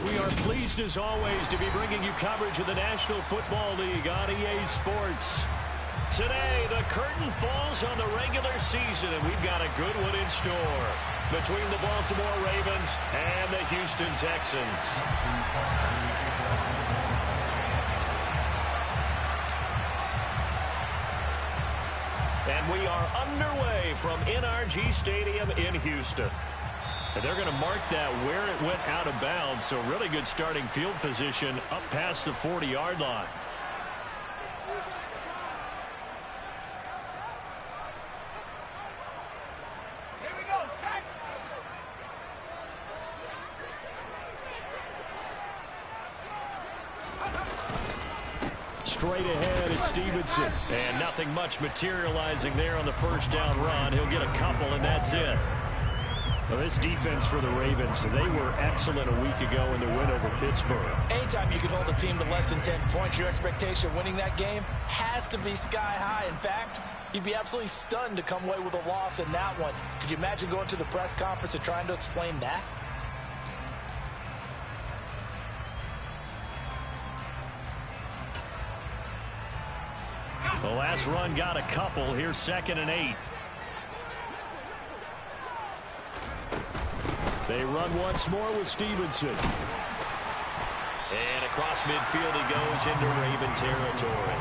We are pleased, as always, to be bringing you coverage of the National Football League on EA Sports. Today, the curtain falls on the regular season, and we've got a good one in store between the Baltimore Ravens and the Houston Texans. And we are underway from NRG Stadium in Houston. And they're going to mark that where it went out of bounds, so really good starting field position up past the 40-yard line. Straight ahead, it's Stevenson. And nothing much materializing there on the first down run. He'll get a couple, and that's it. Well, this defense for the Ravens, they were excellent a week ago in the win over Pittsburgh. Anytime you can hold a team to less than 10 points, your expectation of winning that game has to be sky high. In fact, you'd be absolutely stunned to come away with a loss in that one. Could you imagine going to the press conference and trying to explain that? The last run got a couple. Here's 2nd and 8. They run once more with Stevenson. And across midfield he goes into Raven territory.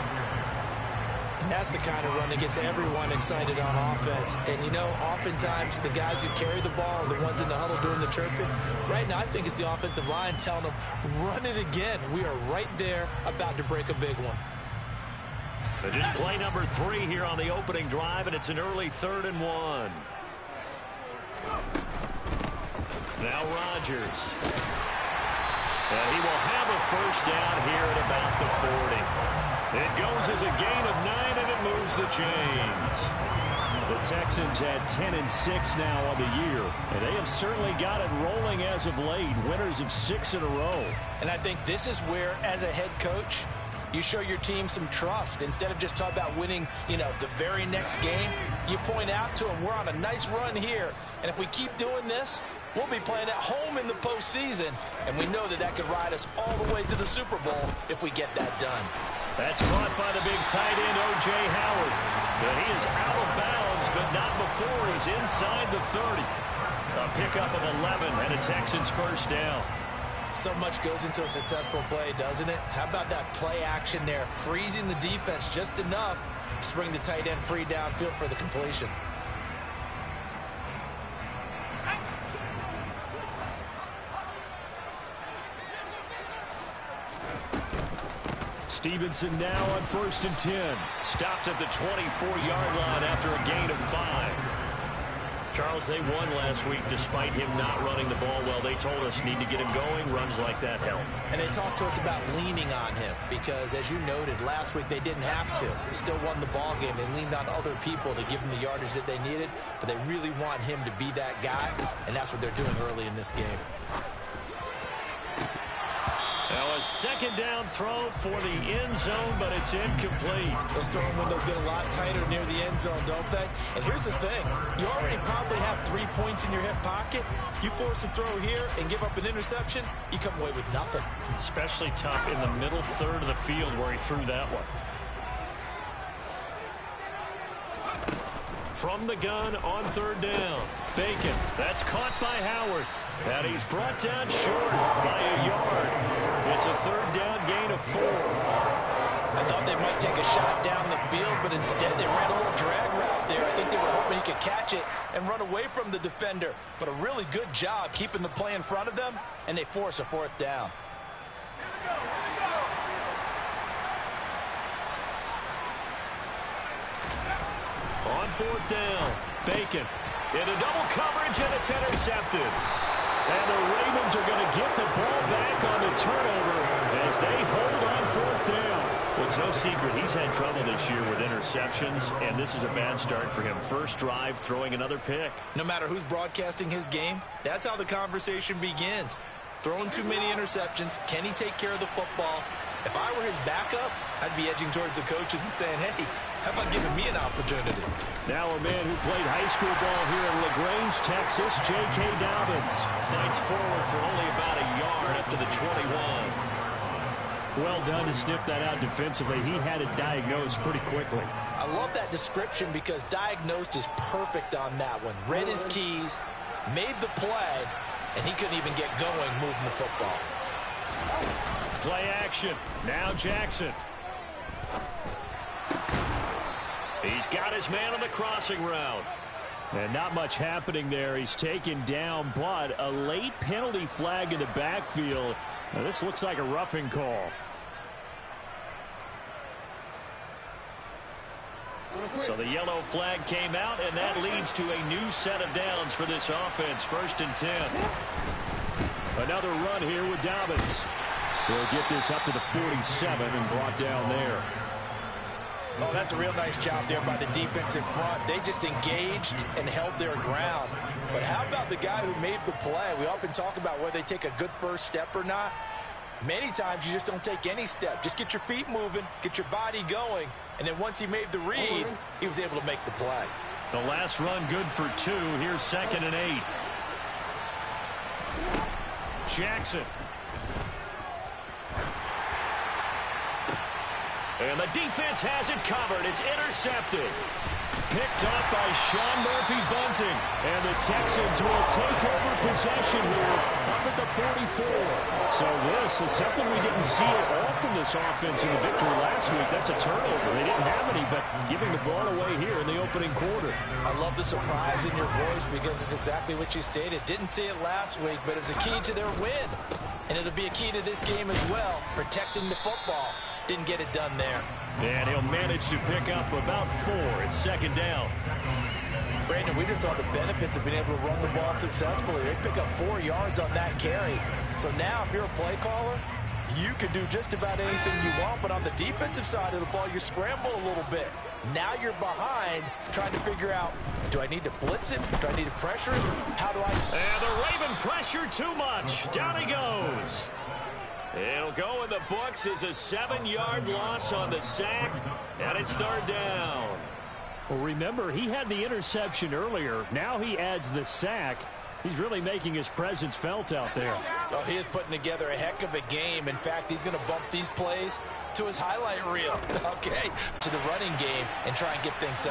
And that's the kind of run that gets everyone excited on offense. And, you know, oftentimes the guys who carry the ball are the ones in the huddle doing the chirping. Right now I think it's the offensive line telling them, run it again. We are right there about to break a big one. But just play number 3 here on the opening drive, and it's an early 3rd and 1. Now Rodgers. And he will have a first down here at about the 40. It goes as a gain of 9, and it moves the chains. The Texans had 10-6 now on the year, and they have certainly got it rolling as of late. Winners of 6 in a row. And I think this is where, as a head coach, you show your team some trust. Instead of just talking about winning, you know, the very next game, you point out to them, we're on a nice run here. And if we keep doing this, we'll be playing at home in the postseason. And we know that that could ride us all the way to the Super Bowl if we get that done. That's caught by the big tight end, O.J. Howard. But he is out of bounds, but not before he's inside the 30. A pickup of 11 and a Texans first down. So much goes into a successful play, doesn't it? How about that play action there, freezing the defense just enough to bring the tight end free downfield for the completion. Stevenson now on 1st and 10. Stopped at the 24-yard line after a gain of 5. Charles, they won last week despite him not running the ball well. They told us need to get him going. Runs like that help. And they talked to us about leaning on him because, as you noted, last week they didn't have to. Still won the ball game. They leaned on other people to give them the yardage that they needed, but they really want him to be that guy, and that's what they're doing early in this game. Now a 2nd down throw for the end zone, but it's incomplete. Those throwing windows get a lot tighter near the end zone, don't they? And here's the thing. You already probably have 3 points in your hip pocket. You force a throw here and give up an interception, you come away with nothing. Especially tough in the middle third of the field where he threw that one. From the gun on 3rd down. Bacon. That's caught by Howard. And he's brought down short by a yard. It's a 3rd down gain of 4. I thought they might take a shot down the field, but instead they ran a little drag route there. I think they were hoping he could catch it and run away from the defender. But a really good job keeping the play in front of them, and they force a 4th down. On 4th down, Bacon into double coverage, and it's intercepted. And the Ravens are going to get the ball back on the turnover as they hold on 4th down. Well, it's no secret he's had trouble this year with interceptions, and this is a bad start for him. First drive, throwing another pick. No matter who's broadcasting his game, that's how the conversation begins. Throwing too many interceptions. Can he take care of the football? If I were his backup, I'd be edging towards the coaches and saying, hey, how about giving me an opportunity? Now a man who played high school ball here in LaGrange, Texas, J.K. Dobbins, fights forward for only about a yard up to the 21. Well done to sniff that out defensively. He had it diagnosed pretty quickly. I love that description because diagnosed is perfect on that one. Read his keys, made the play, and he couldn't even get going moving the football. Play action. Now Jackson. He's got his man on the crossing route. And not much happening there. He's taken down, but a late penalty flag in the backfield. Now this looks like a roughing call. So the yellow flag came out, and that leads to a new set of downs for this offense. 1st and 10. Another run here with Dobbins. He'll get this up to the 47 and brought down there. Oh, that's a real nice job there by the defense in front. They just engaged and held their ground. But how about the guy who made the play? We often talk about whether they take a good first step or not. Many times you just don't take any step. Just get your feet moving, get your body going, and then once he made the read, he was able to make the play. The last run good for 2. Here's 2nd and 8. Jackson. And the defense has it covered. It's intercepted. Picked up by Sean Murphy-Bunting. And the Texans will take over possession here up at the 44. So this is something we didn't see at all from this offense in the victory last week. That's a turnover. They didn't have any, but giving the ball away here in the opening quarter. I love the surprise in your voice because it's exactly what you stated. Didn't see it last week, but it's a key to their win. And it'll be a key to this game as well, protecting the football. Didn't get it done there. And he'll manage to pick up about 4. It's 2nd down. Brandon, we just saw the benefits of being able to run the ball successfully. They pick up 4 yards on that carry. So now if you're a play caller, you can do just about anything you want. But on the defensive side of the ball, you scramble a little bit. Now you're behind trying to figure out, do I need to blitz it? Do I need to pressure it? How do I? And the Raven pressure too much. Down he goes. It'll go in the books as a 7-yard loss on the sack, and it's 3rd down. Well, remember, he had the interception earlier. Now he adds the sack. He's really making his presence felt out there. Oh, he is putting together a heck of a game. In fact, he's going to bump these plays to his highlight reel, okay, to the running game and try and get things set.